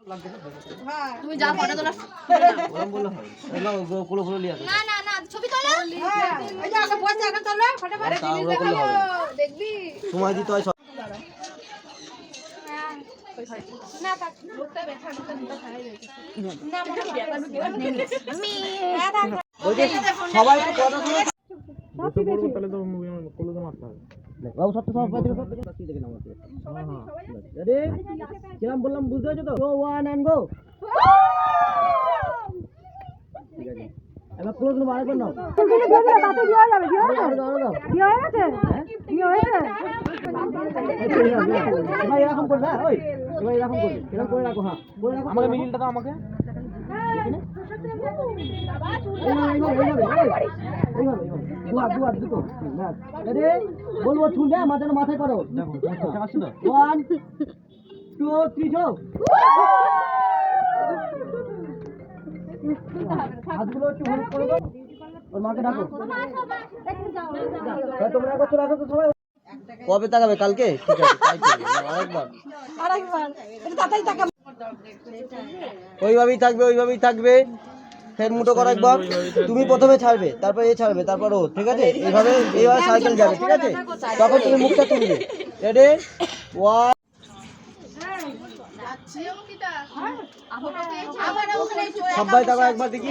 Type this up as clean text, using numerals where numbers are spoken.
তুমি যা ফটো তোলা ওরকম বললে হয় না কুলো কুলো লিয়া না না না ছবি তোলো এই যে আগে বসে আগে তোলো ফটো মারে জিনিস দেখাবো দেখবি সময় দিতে হয় না থাক লোকটা বেঠা লোকটা দিতে খাই রয়েছে না ওই যে সবাই তো কথা শুনে বসে পড়বো তাহলে তো মুভি কুলো তো মারতে হবে বাবু সব সব পাইতে সব দেখে নাও হ্যাঁ রেডি কিরাম বললাম বুঝতে হয়েছে তো গো ওয়ান এন্ড গো ঠিক আছে এবার ক্লোজ নো আরেকবার নাও ভাই এরকম করবে ওই এবার এরকম করবে এরকম করে রাখো হ্যাঁ করে রাখো আমাকে মিডিলটা দাও আমাকে বলবো ছুঁড়ে মাথাটা মাথায় করো ওয়ান টু থ্রি চলো হাতগুলো একটু হেল্প করে দাও ওর মাকে ডাকো তোমরা করছো রাখো তো সবাই কবে তাকাবে কালকে ঠিক আছে তাই করবে আরেকবার এটা তাতেই তাকাবে ওইভাবেই থাকবে ফের মুটো করো একবার তুমি প্রথমে ছাড়বে তারপর এ ছাড়বে তারপর ও ঠিক আছে এইভাবে সাইকেল যাবে ঠিক আছে তখন তুমি মুখটা তুলবে রেডি ওয়ান সবাই তাকাও একবার দেখি